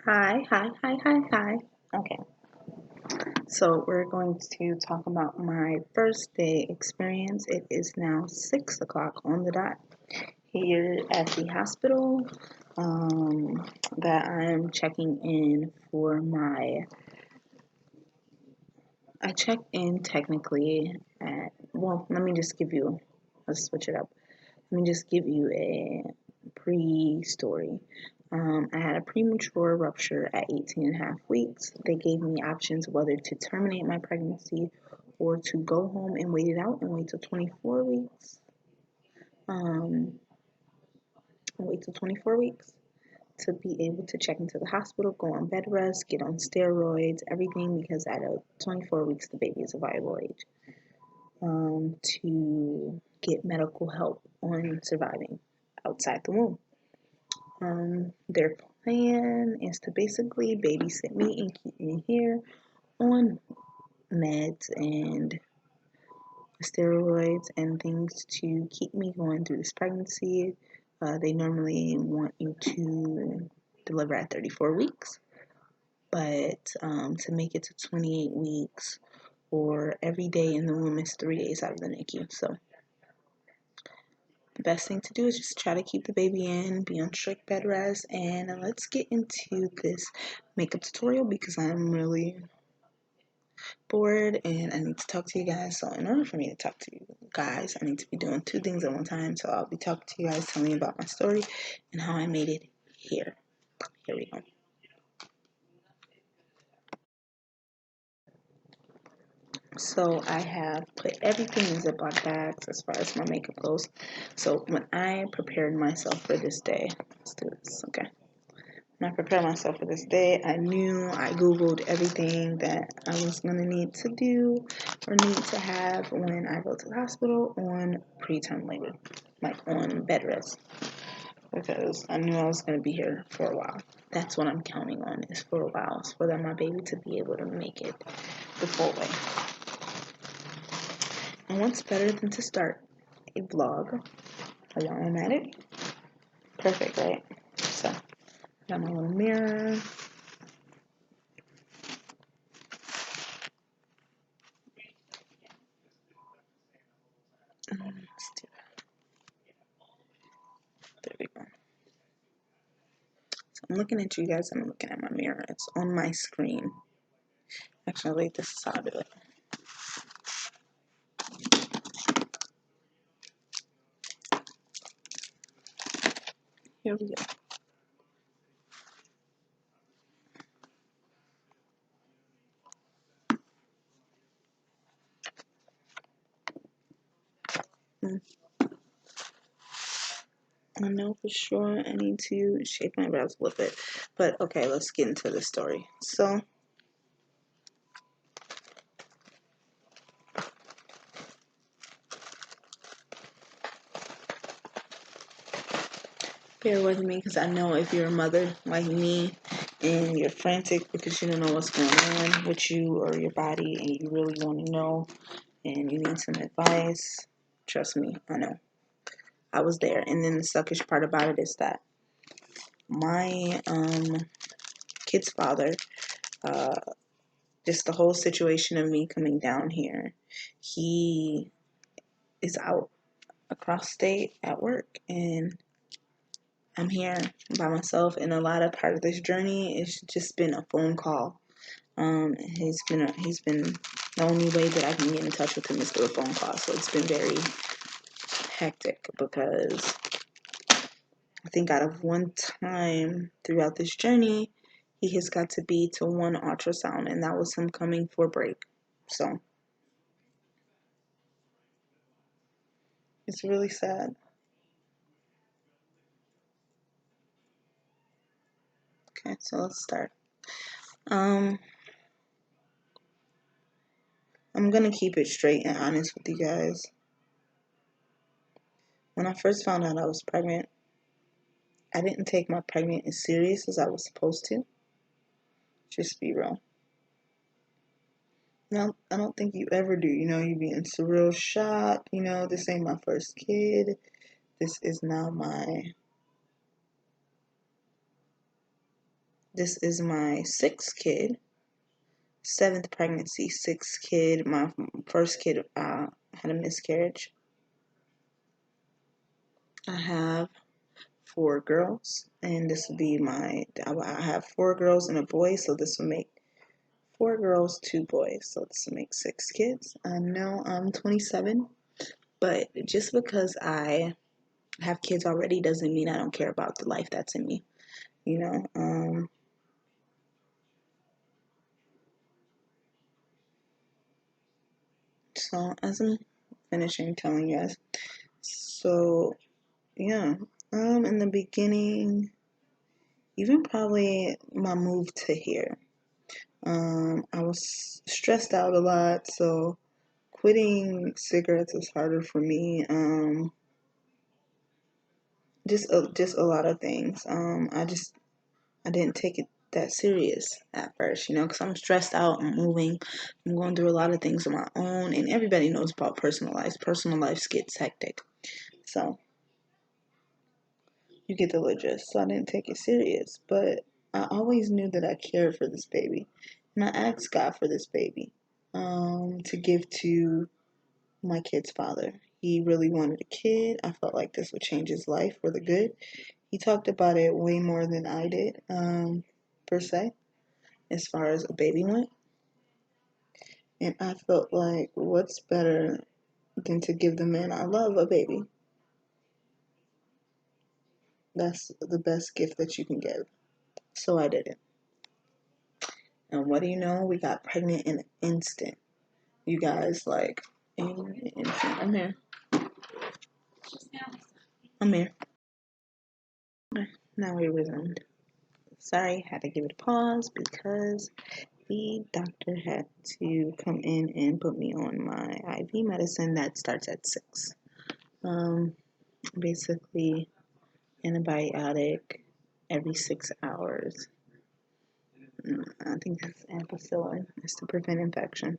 Hi. Okay, so we're going to talk about my first day experience. It is now 6 o'clock on the dot here at the hospital that I'm checking in for my. I checked in technically at, well, let me just give you, let's switch it up. Let me just give you a pre-story. I had a premature rupture at 18 and a half weeks. They gave me options whether to terminate my pregnancy or to go home and wait it out and wait till 24 weeks. Wait till 24 weeks to be able to check into the hospital, go on bed rest, get on steroids, everything, because at 24 weeks the baby is a viable age. To get medical help on surviving outside the womb. Their plan is to basically babysit me and keep me here on meds and steroids and things to keep me going through this pregnancy. They normally want you to deliver at 34 weeks, but to make it to 28 weeks or every day in the womb is 3 days out of the NICU. So the best thing to do is just try to keep the baby in, be on strict bed rest, and let's get into this makeup tutorial because I'm really bored and I need to talk to you guys. So in order for me to talk to you guys, I need to be doing two things at one time. So I'll be talking to you guys, telling you about my story and how I made it here. Here we go. So I have put everything in Ziploc bags as far as my makeup goes. So when I prepared myself for this day, let's do this, okay? When I prepared myself for this day, I Googled everything that I was going to need to do or need to have when I go to the hospital on preterm labor, like on bed rest, because I knew I was going to be here for a while. That's what I'm counting on, is for a while, is for my baby to be able to make it the full way. And what's better than to start a vlog while I'm at it? Perfect, right? So, got my little mirror. Let's do that. There we go. So I'm looking at you guys, I'm looking at my mirror. It's on my screen. Actually, wait, this is how I do it. Here we go. I know for sure I need to shape my brows a little bit. But okay, let's get into the story. So, bear with me because I know if you're a mother like me and you're frantic because you don't know what's going on with you or your body and you really want to know and you need some advice, trust me, I know. I was there. And then the suckish part about it is that my kid's father, just the whole situation of me coming down here, he is out across state at work and I'm here by myself, and a lot of part of this journey it's just been a phone call. He's been the only way that I can get in touch with him is through a phone call. So it's been very hectic because I think out of one time throughout this journey, he has got to be to one ultrasound, and that was him coming for a break. So it's really sad. Okay, so let's start. I'm gonna keep it straight and honest with you guys. When I first found out I was pregnant, I didn't take my pregnant as serious as I was supposed to. Just be real. No, I don't think you ever do. You be in surreal shock. This ain't my first kid. This is my 6th kid, 7th pregnancy, 6th kid. My first kid had a miscarriage. I have 4 girls, and this will be I have 4 girls and a boy, so this will make 4 girls, 2 boys, so this will make 6 kids. I know I'm 27, but just because I have kids already doesn't mean I don't care about the life that's in me, you know. So as I'm finishing telling you guys, so yeah, in the beginning, even probably my move to here, I was stressed out a lot, so quitting cigarettes was harder for me. Just a lot of things. I didn't take it that serious at first, because I'm stressed out. I'm moving. I'm going through a lot of things on my own, and everybody knows about personal life. Personal life gets hectic, so you get the gist. So I didn't take it serious, but I always knew that I cared for this baby, and I asked God for this baby, to give to my kid's father. He really wanted a kid. I felt like this would change his life for the good. He talked about it way more than I did, per se, as far as a baby went. And I felt like, what's better than to give the man I love a baby? That's the best gift that you can give. So I did it. And what do you know? We got pregnant in an instant. You guys, like, in an instant. I'm here. I'm here. Okay, now we resumed. Sorry, had to give it a pause because the doctor had to come in and put me on my IV medicine that starts at 6. Basically, antibiotic every 6 hours. I think that's ampicillin. It's to prevent infection.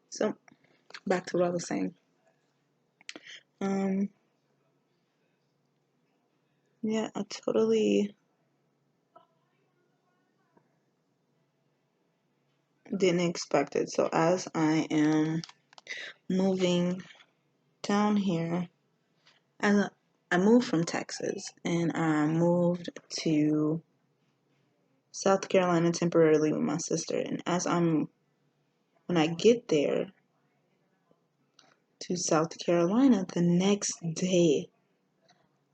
So, back to what I was saying. Yeah, I totally didn't expect it. So as I am moving down here, I moved from Texas and I moved to South Carolina temporarily with my sister. And when I get there to South Carolina, the next day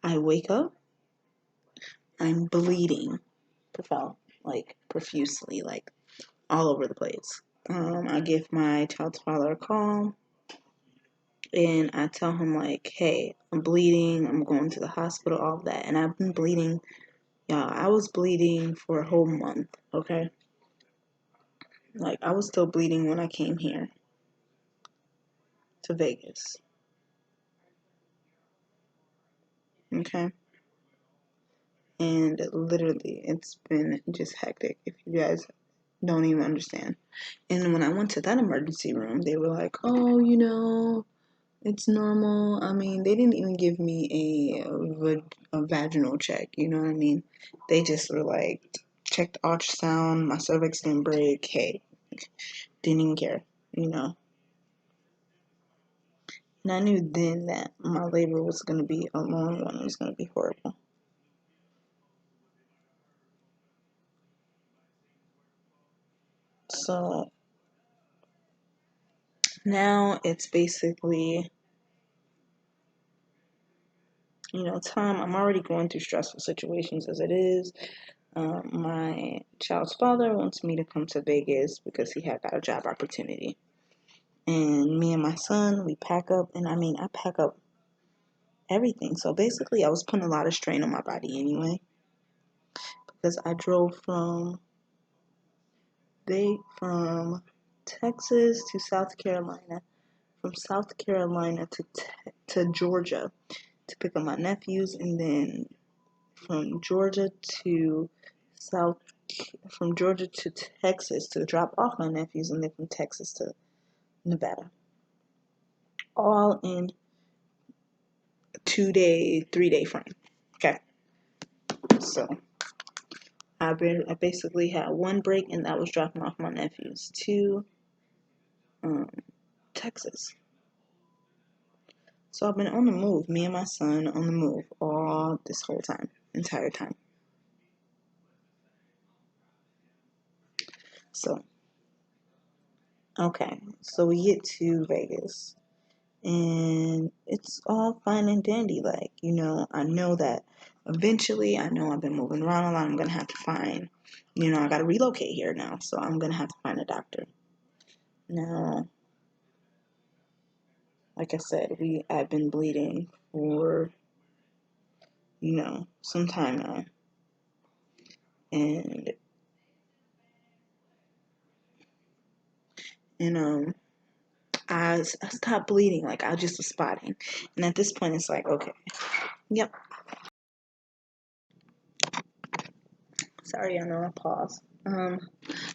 I wake up, I'm bleeding, like profusely, like all over the place. I give my child's father a call and I tell him like, hey, I'm bleeding, I'm going to the hospital, all of that. And I've been bleeding, y'all, I was bleeding for a whole month, okay? Like, I was still bleeding when I came here to Vegas, okay? And literally, it's been just hectic, if you guys don't even understand. And when I went to that emergency room, they were like, oh, it's normal. I mean, they didn't even give me a vaginal check, you know what I mean? They just were like, checked ultrasound, my cervix didn't break, hey, didn't even care, And I knew then that my labor was going to be a long one. It was going to be horrible. So now it's basically, time. I'm already going through stressful situations as it is. My child's father wants me to come to Vegas because he had got a job opportunity. And me and my son, we pack up, and I pack up everything. So basically, I was putting a lot of strain on my body anyway, because I drove from Texas to South Carolina, from South Carolina to Georgia to pick up my nephews, and then from Georgia to from Georgia to Texas to drop off my nephews, and then from Texas to Nevada. All in 2-day, 3-day frame. Okay. So I basically had one break, and that was dropping off my nephews to Texas. So I've been on the move, me and my son on the move all this whole time, entire time. So, okay, so we get to Vegas, and it's all fine and dandy. Like, I know that eventually, I know I've been moving around a lot. I'm going to have to find, I got to relocate here now, so I'm going to have to find a doctor. Now, like I said, I've been bleeding for, some time now. And, I stopped bleeding. Like, I just was spotting. And at this point, it's like, okay, yep. Sorry, I know I paused.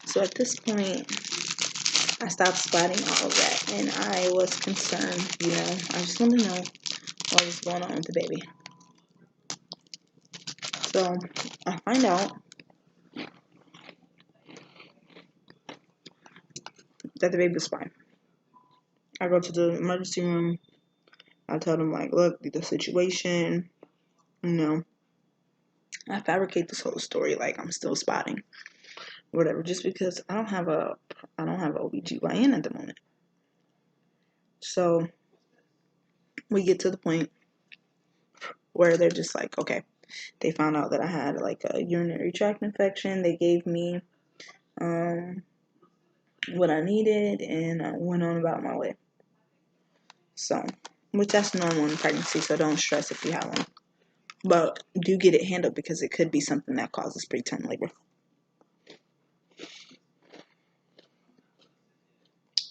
So at this point, I stopped spotting all of that, and I was concerned, I just wanted to know what was going on with the baby. So I find out that the baby was fine. I go to the emergency room. I tell them, like, look, the situation, I fabricate this whole story like I'm still spotting, whatever, just because I don't have a OBGYN at the moment. So we get to the point where they're just like, okay, they found out that I had like a urinary tract infection. They gave me what I needed, and I went on about my way. So, which that's normal in pregnancy, so don't stress if you have one. But do get it handled, because it could be something that causes preterm labor.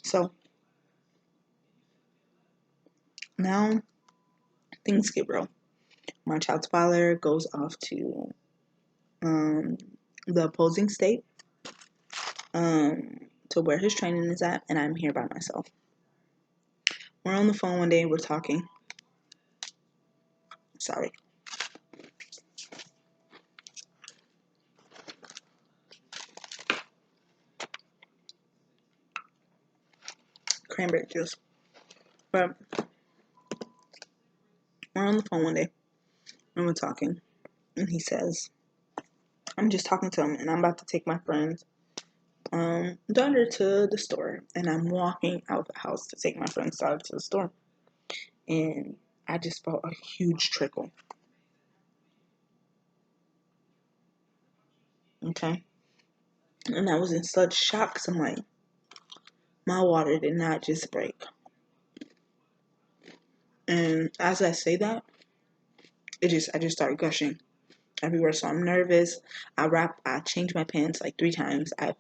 So, now things get real. My child's father goes off to the opposing state to where his training is at, and I'm here by myself. We're on the phone one day, we're talking. Sorry. Cranberry juice. But we're on the phone one day, and we're talking, and he says, I'm just talking to him, and I'm about to take my friend's daughter to the store, and I'm walking out the house to take my friend's daughter to the store, and I just felt a huge trickle. Okay, and I was in such shock, because I'm like, my water did not just break. And as I say that, I just started gushing everywhere. So I'm nervous. I changed my pants like 3 times. I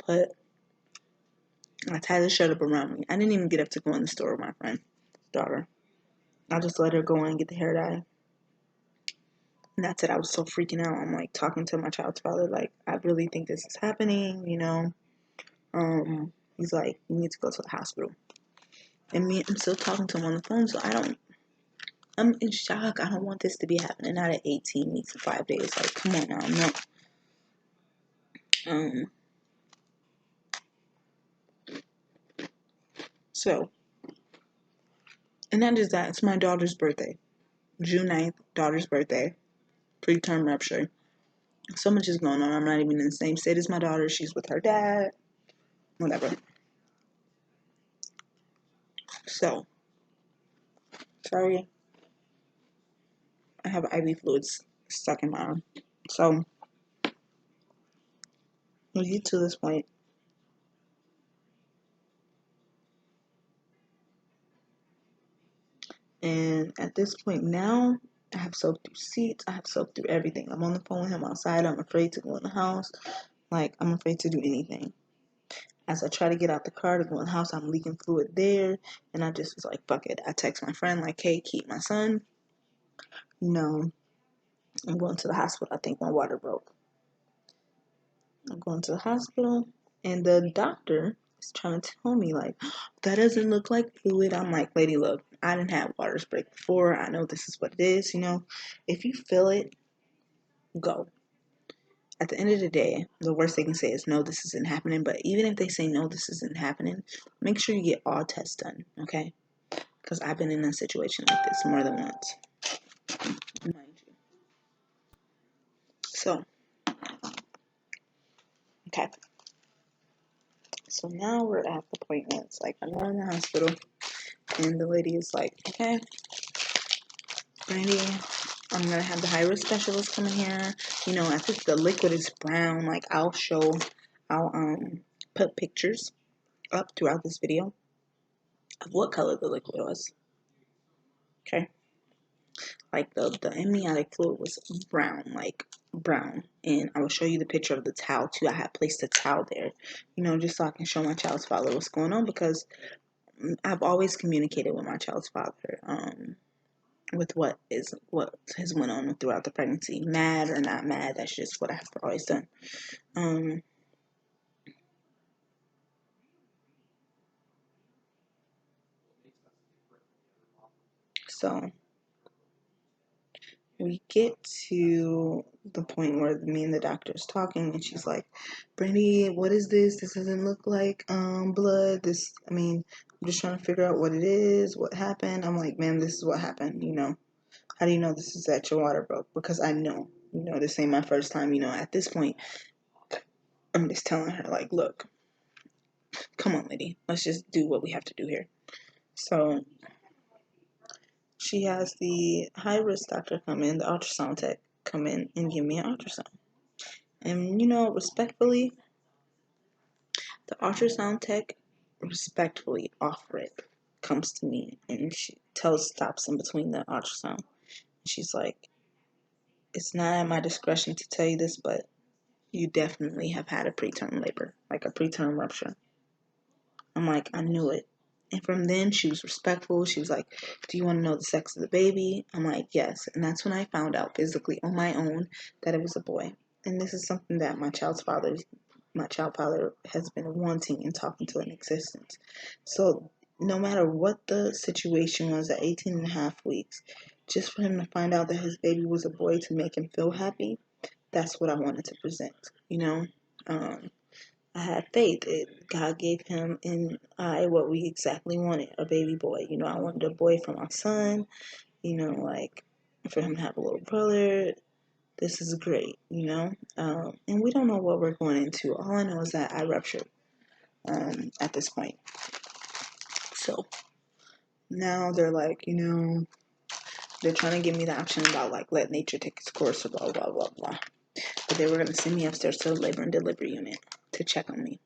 tied the shirt up around me. I didn't even get up to go in the store with my friend's daughter. I just let her go in and get the hair dye. And that's it. I was so freaking out. I'm like talking to my child's father, like, I really think this is happening, He's like, you need to go to the hospital. And I'm still talking to him on the phone, so I'm in shock. I don't want this to be happening out at 18 weeks and 5 days. Like, come on now, no. So, and not just that, it's my daughter's birthday. June 9th, daughter's birthday. Preterm rupture. So much is going on. I'm not even in the same state as my daughter. She's with her dad. Whatever. So, sorry. I have IV fluids stuck in my arm. So, we get to this point. And at this point now, I have soaked through seats. I have soaked through everything. I'm on the phone with him outside. I'm afraid to go in the house. Like, I'm afraid to do anything. As I try to get out the car to go in the house, I'm leaking fluid there. And I just was like, fuck it. I text my friend, like, hey, keep my son. I'm going to the hospital. I think my water broke. I'm going to the hospital, and the doctor is trying to tell me, like, that doesn't look like fluid. I'm like, lady, look, I didn't have water break before. I know this is what it is, you know. If you feel it, go. At the end of the day, the worst they can say is, no, this isn't happening. But even if they say, no, this isn't happening, make sure you get all tests done, okay? Because I've been in a situation like this more than once, mind you. So, okay. So now we're at the point where it's like, I'm in the hospital, and the lady is like, okay, Brandi, I'm going to have the high-risk specialist come in here. You know, I think the liquid is brown. Like, I'll put pictures up throughout this video of what color the liquid was. Okay? Like, the amniotic fluid was brown, like, brown. And I will show you the picture of the towel, too. I had placed a towel there, you know, just so I can show my child's father what's going on, because I've always communicated with my child's father, with what has went on throughout the pregnancy. Mad or not mad, that's just what I've always done. So we get to the point where me and the doctor is talking, and she's like, Brandi, what is this? This doesn't look like blood. I'm just trying to figure out what it is, what happened. I'm like, ma'am, this is what happened, you know. How do you know this is that your water broke? Because I know, you know, this ain't my first time, you know. At this point, I'm just telling her, like, look, come on, lady, let's just do what we have to do here. So she has the high-risk doctor come in, the ultrasound tech come in and give me an ultrasound. And, you know, respectfully, the ultrasound tech respectfully off rip comes to me, and she stops in between the ultrasound. She's like, it's not at my discretion to tell you this, but you definitely have had a preterm labor, like a preterm rupture. I'm like, I knew it. And from then, she was respectful. She was like, do you want to know the sex of the baby? I'm like, yes. And that's when I found out physically on my own that it was a boy. And this is something that my child father has been wanting and talking to in existence. So no matter what the situation was at 18 and a half weeks, just for him to find out that his baby was a boy to make him feel happy, that's what I wanted to present, you know? I had faith. God gave him and I what we exactly wanted, a baby boy. You know, I wanted a boy for my son, you know, like for him to have a little brother. This is great, you know. And we don't know what we're going into. All I know is that I ruptured at this point. So now they're like, you know, they're trying to give me the option about like let nature take its course or blah, blah, blah, blah. But they were going to send me upstairs to the labor and delivery unit to check on me,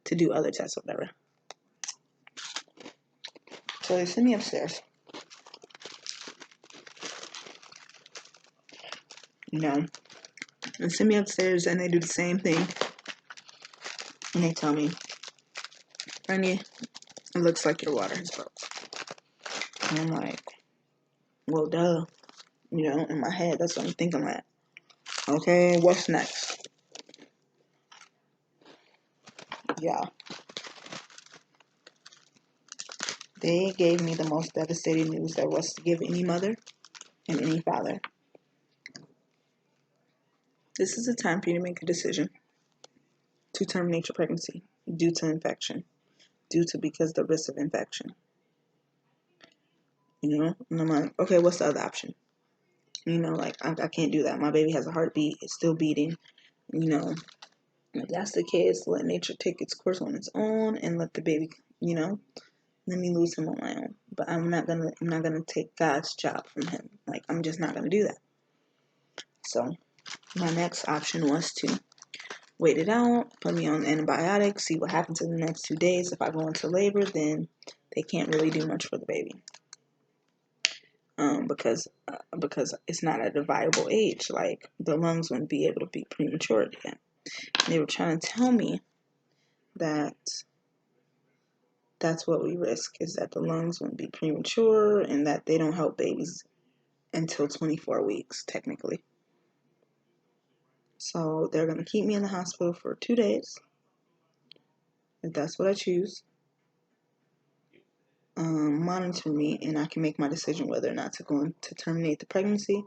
to do other tests or whatever. So they send me upstairs. You know, and send me upstairs and they do the same thing. And they tell me, Brandi, it looks like your water has broke. And I'm like, well, duh. You know, in my head, that's what I'm thinking like. Okay, what's next? Yeah. They gave me the most devastating news there was to give any mother and any father. This is a time for you to make a decision to terminate your pregnancy due to infection, because the risk of infection. You know, and I'm like, okay, what's the other option? You know, like, I can't do that. My baby has a heartbeat. It's still beating. You know, if that's the case, let nature take its course on its own and let the baby, you know, let me lose him on my own. But I'm not gonna take God's job from him. Like, I'm just not gonna do that. So my next option was to wait it out, put me on antibiotics, see what happens in the next 2 days. If I go into labor, then they can't really do much for the baby. Because it's not at a viable age. Like, the lungs wouldn't be able to be premature yet. They were trying to tell me that that's what we risk, is that the lungs wouldn't be premature and that they don't help babies until 24 weeks, technically. So they're going to keep me in the hospital for 2 days, if that's what I choose. Monitor me, and I can make my decision whether or not to go to terminate the pregnancy,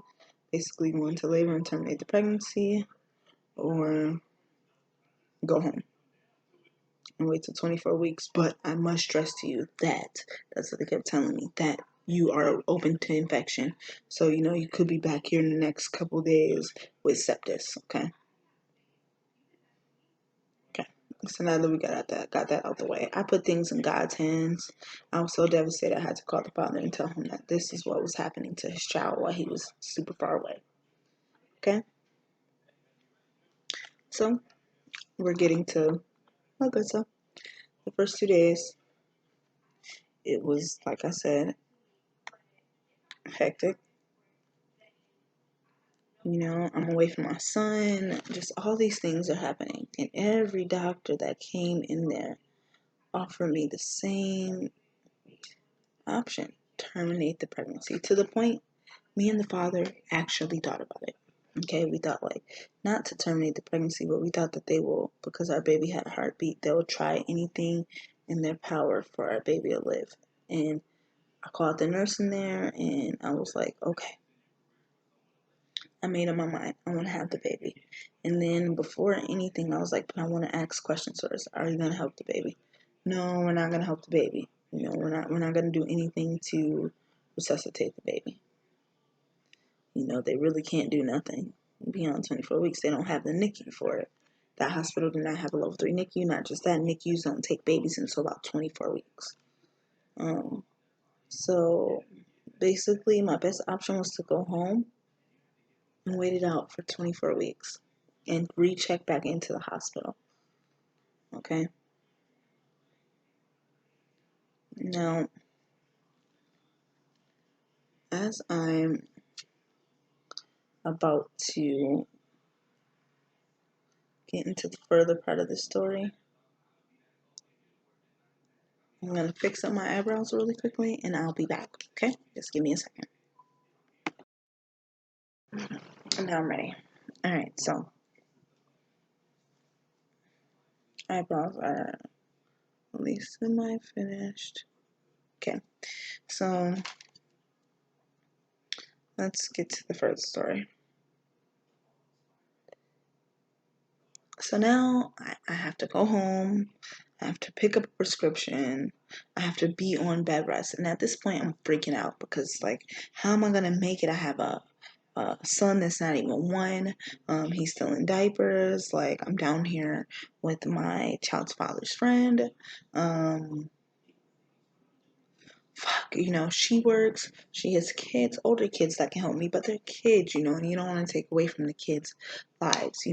basically go into labor and terminate the pregnancy, or go home and wait till 24 weeks. But I must stress to you that that's what they kept telling me, that you are open to infection. So, you could be back here in the next couple days with sepsis, okay? Okay. So now that we got that out the way, I put things in God's hands. I was so devastated I had to call the father and tell him that this is what was happening to his child while he was super far away. Okay? So we're getting to so the first 2 days, it was, like I said, hectic. I'm away from my son. Just all these things are happening. And every doctor that came in there offered me the same option: terminate the pregnancy. To the point, me and the father actually thought about it. Okay, we thought, not to terminate the pregnancy, but we thought that they will, because our baby had a heartbeat, they'll try anything in their power for our baby to live. And I called the nurse in there, and I was like, okay, I made up my mind. I want to have the baby. And then before anything, I was like, but I want to ask questions first. Are you going to help the baby? No, we're not going to help the baby. We're not going to do anything to resuscitate the baby. They really can't do nothing beyond 24 weeks. They don't have the NICU for it. That hospital did not have a level 3 NICU. Not just that, NICUs don't take babies until about 24 weeks. So basically, my best option was to go home and wait it out for 24 weeks and recheck back into the hospital. Okay? Now, as I'm about to get into the further part of the story, I'm going to fix up my eyebrows really quickly and I'll be back. Okay? Just give me a second. Now I'm ready. Alright, so eyebrows are at least semi-finished. Okay, so let's get to the first story. So now I have to go home. I have to pick up a prescription. I have to be on bed rest. And at this point, I'm freaking out because, how am I going to make it? I have a son that's not even one. He's still in diapers. I'm down here with my child's father's friend. She works, she has kids, older kids that can help me, but they're kids, and you don't want to take away from the kids' lives,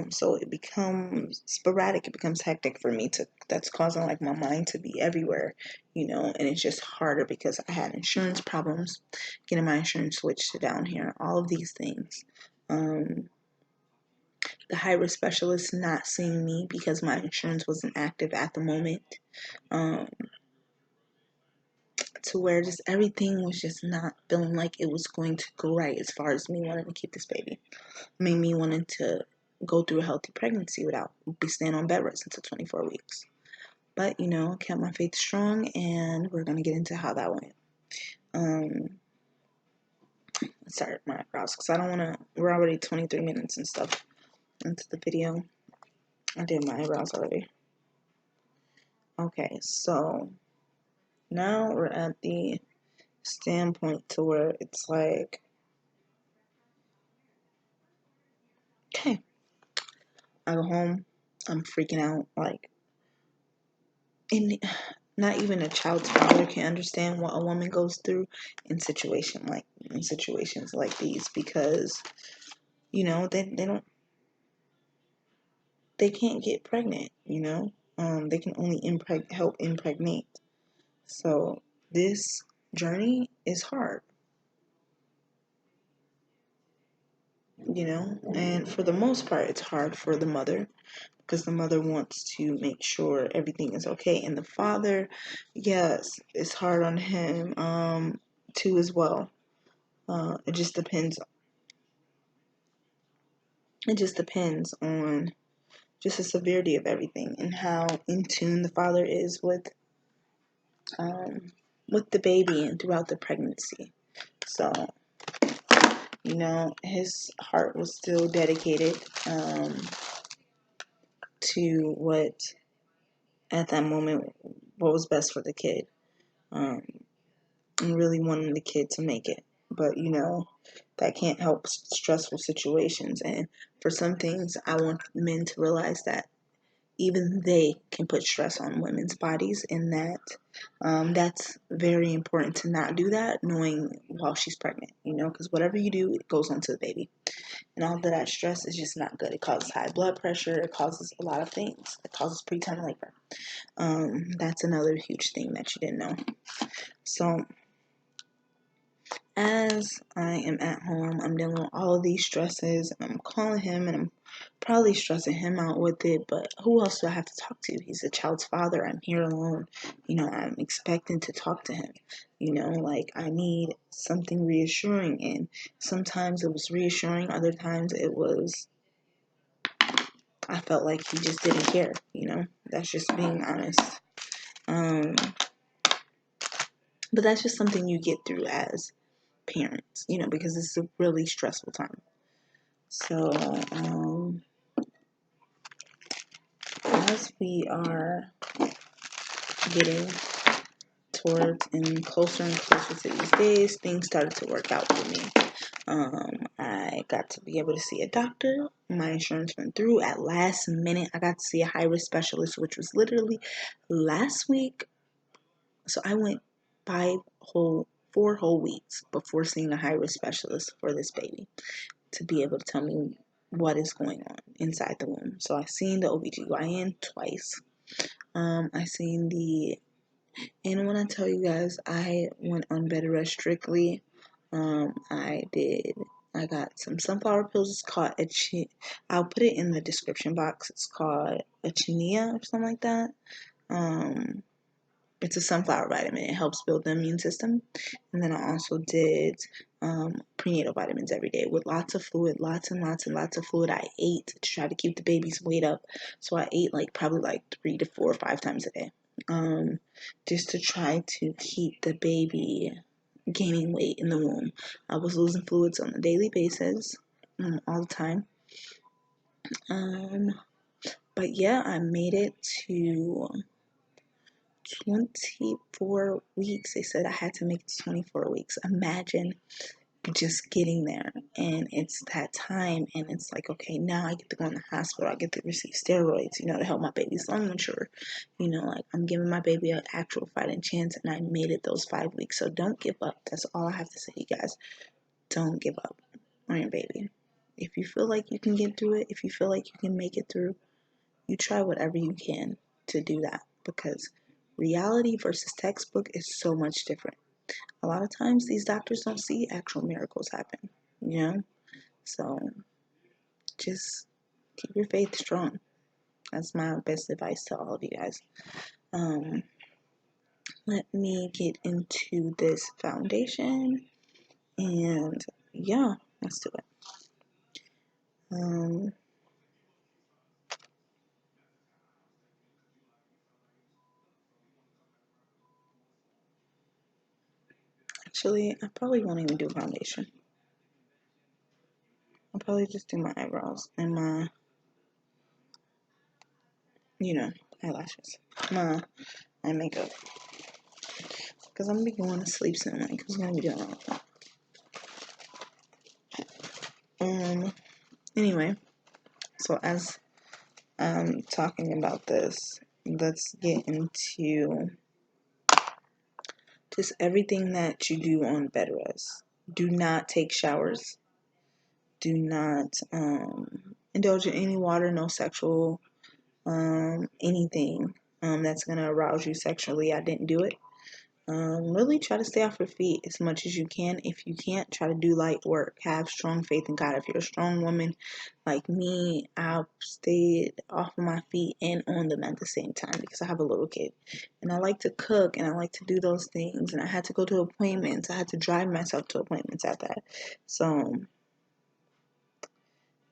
so it becomes sporadic, it becomes hectic for me that's causing my mind to be everywhere, and it's just harder because I had insurance problems, getting my insurance switched to down here, all of these things. The high-risk specialist not seeing me because my insurance wasn't active at the moment. To where just everything was just not feeling like it was going to go right as far as me wanting to keep this baby. Made me wanting to go through a healthy pregnancy without be staying on bed rest until 24 weeks. But, kept my faith strong, and we're going to get into how that went. Let's start my eyebrows, because I don't want to, we're already 23 minutes and stuff into the video. I did my eyebrows already. Okay, so now we're at the standpoint to where it's like, okay, I go home, I'm freaking out, and not even a child's father can understand what a woman goes through in situations like these, because they can't get pregnant, they can only help impregnate. So this journey is hard, and for the most part it's hard for the mother, because the mother wants to make sure everything is okay, and the father, yes, it's hard on him too as well. It just depends. it just depends on just the severity of everything and how in tune the father is with the baby and throughout the pregnancy. So, his heart was still dedicated to what, at that moment, what was best for the kid. And really wanting the kid to make it. But, that can't help stressful situations. And for some things, I want men to realize that even they can put stress on women's bodies, and that that's very important to not do that, knowing while she's pregnant, because whatever you do, it goes onto the baby. And all of that stress is just not good. It causes high blood pressure. It causes a lot of things. It causes preterm labor. That's another huge thing that you didn't know. So, as I am at home, I'm dealing with all of these stresses, and I'm calling him, and I'm probably stressing him out with it, but who else do I have to talk to? He's a child's father. I'm here alone. I'm expecting to talk to him. I need something reassuring, and sometimes it was reassuring, other times it was, I felt like he just didn't care, That's just being honest. But that's just something you get through as parents, because it's a really stressful time. So, as we are getting towards and closer to these days, things started to work out for me. I got to be able to see a doctor. My insurance went through at last minute. I got to see a high-risk specialist, which was literally last week. So I went 4 whole weeks before seeing a high-risk specialist for this baby to be able to tell me what is going on inside the womb. So I seen the OBGYN twice. I seen and when I tell you guys, I went on bed rest strictly. I got some sunflower pills. It's called I'll put it in the description box. It's called Echinacea or something like that. It's a sunflower vitamin. It helps build the immune system. And then I also did prenatal vitamins every day with lots of fluid, lots and lots and lots of fluid. I ate to try to keep the baby's weight up. So I ate probably 3 to 4 or 5 times a day. Just to try to keep the baby gaining weight in the womb. I was losing fluids on a daily basis, all the time. But yeah, I made it to 24 weeks. They said I had to make it to 24 weeks. Imagine just getting there, and it's that time, and it's like, okay, now I get to go in the hospital. I get to receive steroids, to help my baby's lung mature. I'm giving my baby an actual fighting chance, and I made it those 5 weeks. So don't give up. That's all I have to say, you guys. Don't give up on your baby. If you feel like you can get through it, if you feel like you can make it through, you try whatever you can to do that, because reality versus textbook is so much different. A lot of times these doctors don't see actual miracles happen, So just keep your faith strong. That's my best advice to all of you guys. Let me get into this foundation, and yeah, let's do it. Actually, I probably won't even do foundation. I'll probably just do my eyebrows and my, eyelashes. My makeup. Because I'm going to be going to sleep soon. Who's going to be doing all that? Anyway, so as I'm talking about this, let's get into just everything that you do on bed rest. Do not take showers. Do not indulge in any water, no sexual anything that's going to arouse you sexually. I didn't do it. Really try to stay off your feet as much as you can. If you can't, try to do light work. Have strong faith in God. If you're a strong woman like me, I've stayed off of my feet and on them at the same time because I have a little kid. And I like to cook and I like to do those things. And I had to go to appointments. I had to drive myself to appointments at that. So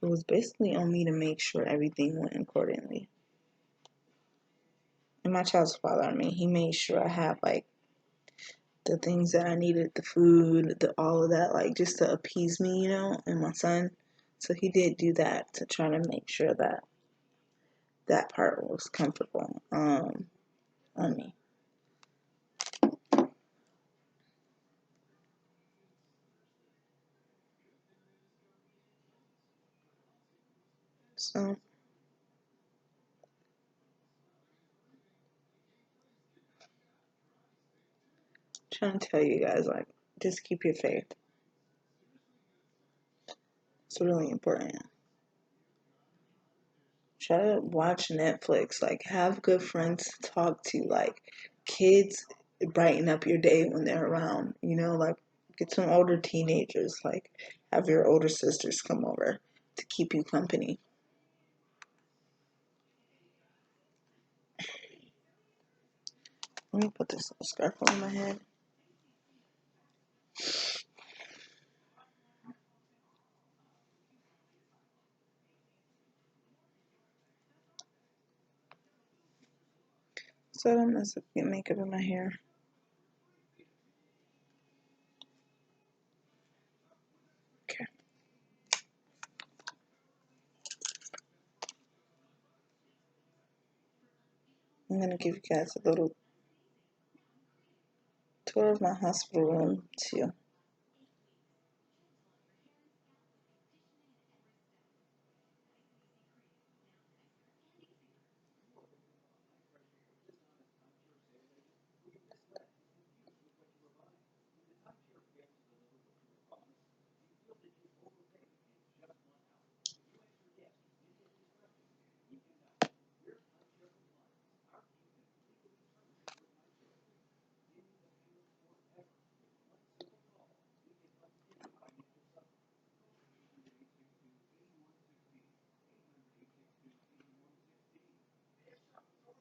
it was basically on me to make sure everything went accordingly. And my child's father, I mean, he made sure I had like the things that I needed, the food, all of that, like just to appease me, you know, and my son. So he did do that to try to make sure that that part was comfortable on me. So trying to tell you guys, like, just keep your faith. It's really important. Try to watch Netflix. Like, have good friends to talk to. Like, kids brighten up your day when they're around. You know, like, get some older teenagers. Like, have your older sisters come over to keep you company. Let me put this little scarf on my head. So I don't mess up, get makeup in my hair. Okay. I'm going to give you guys a little tour of my hospital room, too.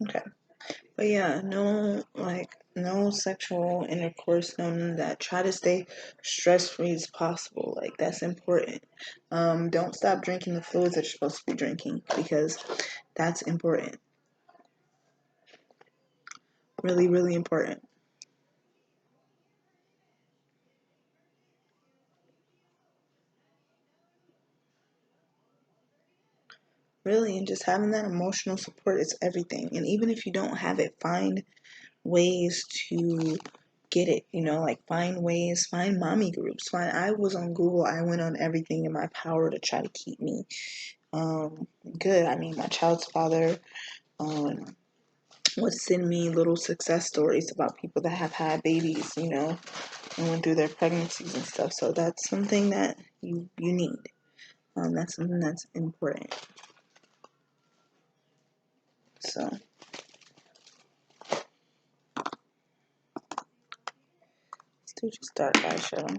Okay. But yeah, no sexual intercourse, none of that. Try to stay stress free as possible. Like, that's important. Don't stop drinking the fluids that you're supposed to be drinking, because that's important. Really, really important. Really, and just having that emotional support is everything. And even if you don't have it, find ways to get it, you know, like find mommy groups. I was on Google, I went on everything in my power to try to keep me good. I mean, my child's father would send me little success stories about people that have had babies, you know, and went through their pregnancies and stuff. So that's something that you need. That's something that's important. So let's do just dark eyeshadow.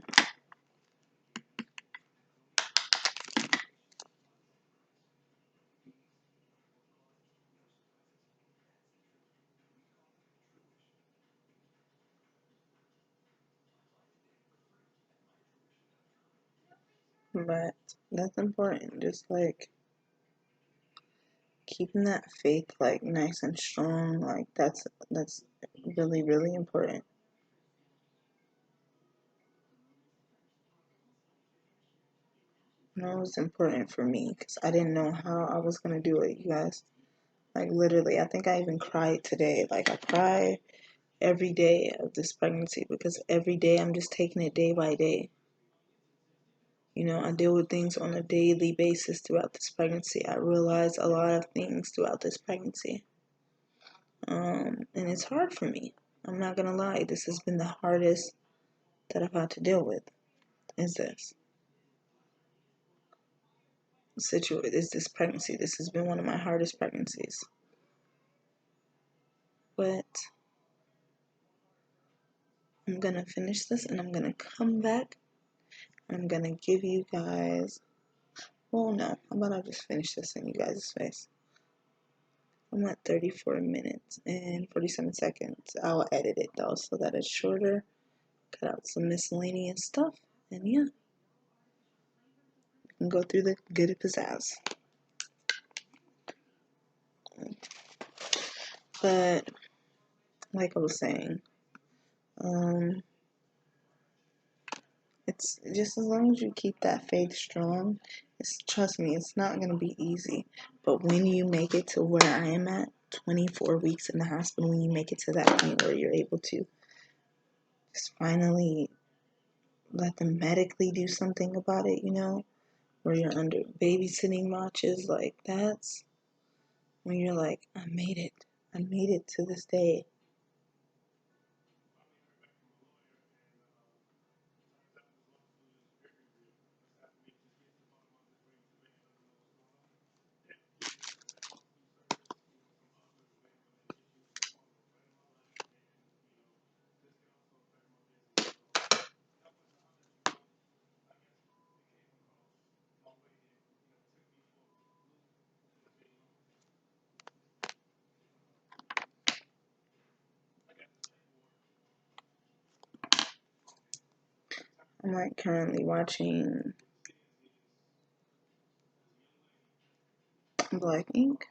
But that's important. Just like keeping that faith like nice and strong, like that's really, really important. And it was important for me because I didn't know how I was gonna do it, you guys. Like literally, I think I even cried today. Like I cry every day of this pregnancy because every day I'm just taking it day by day. You know, I deal with things on a daily basis throughout this pregnancy. I realize a lot of things throughout this pregnancy. And it's hard for me. I'm not gonna lie. This has been the hardest that I've had to deal with. Is this pregnancy? This has been one of my hardest pregnancies. But I'm gonna finish this and I'm gonna come back and I'm gonna give you guys. Well, no, how about I just finish this in you guys' face? I'm at 34 minutes and 47 seconds. I'll edit it though so that it's shorter. Cut out some miscellaneous stuff. And yeah, and go through the good pizzazz. But like I was saying, it's just as long as you keep that faith strong, trust me, it's not going to be easy. But when you make it to where I am at, 24 weeks in the hospital, when you make it to that point where you're able to just finally let them medically do something about it, where you're under babysitting watches, like that's when you're like, I made it to this day. I'm like currently watching Black Ink.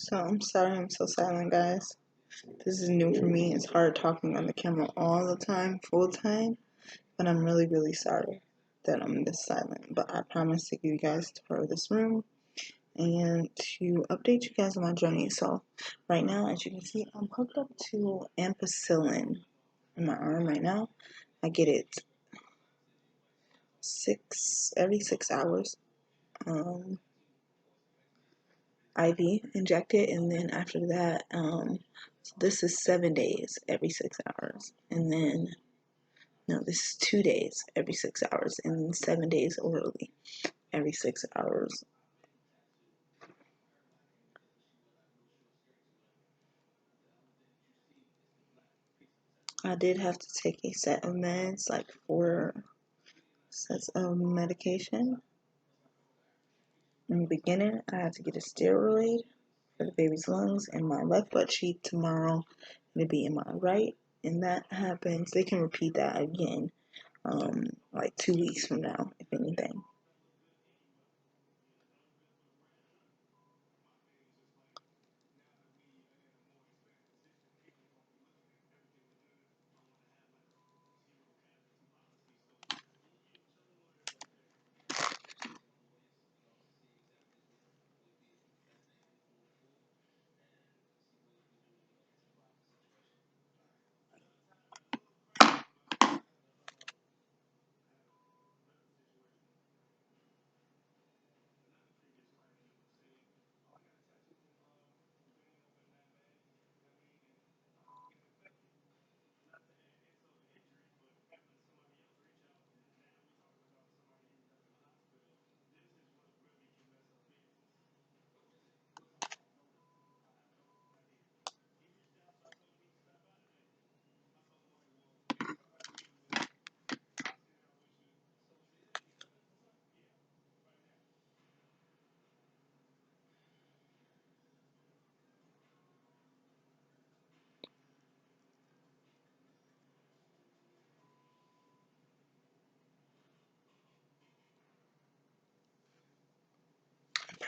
So I'm sorry I'm so silent, guys. This is new for me. It's hard talking on the camera all the time, full time. But I'm really, really sorry that I'm this silent. But I promise to give you guys for this room and to update you guys on my journey. So right now, as you can see, I'm hooked up to ampicillin in my arm right now. I get it every 6 hours. IV injected, and then after that, so this is 7 days every 6 hours, and then no, this is 2 days every 6 hours, and 7 days orally every 6 hours. I did have to take a set of meds, like 4 sets of medication. In the beginning, I had to get a steroid for the baby's lungs in my left butt cheek. Tomorrow, it'll be in my right, and that happens. They can repeat that again, like 2 weeks from now, if anything.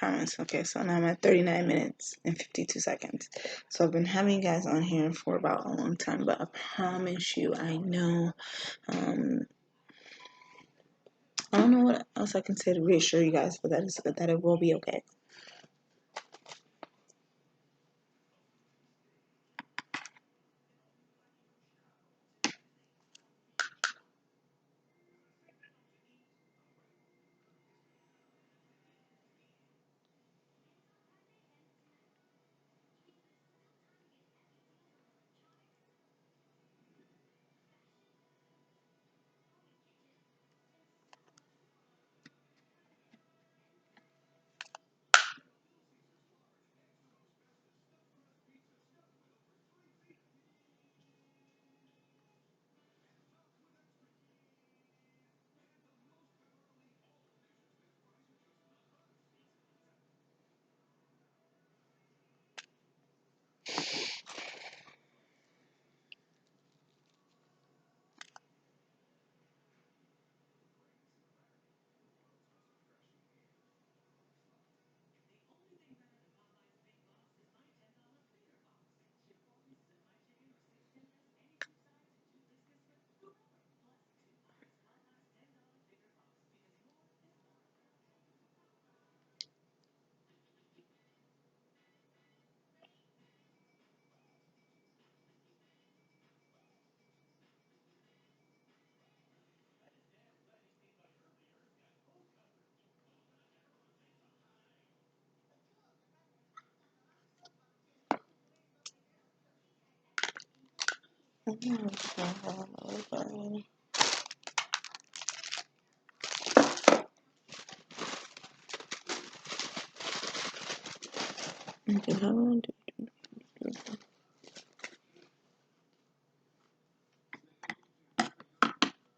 promise. Okay, so now I'm at 39 minutes and 52 seconds. So I've been having you guys on here for about a long time, but I promise you, I know, I don't know what else I can say to reassure you guys, but that it will be okay.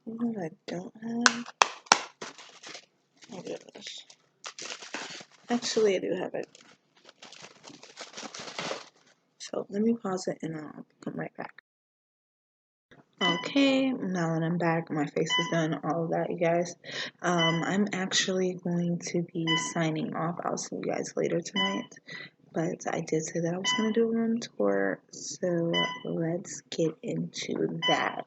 What I don't have? Oh, goodness. Actually, I do have it. So let me pause it and I'll come right back. Okay, now that I'm back, my face is done, all of that, you guys. I'm actually going to be signing off. I'll see you guys later tonight. But I did say that I was going to do a room tour, so let's get into that.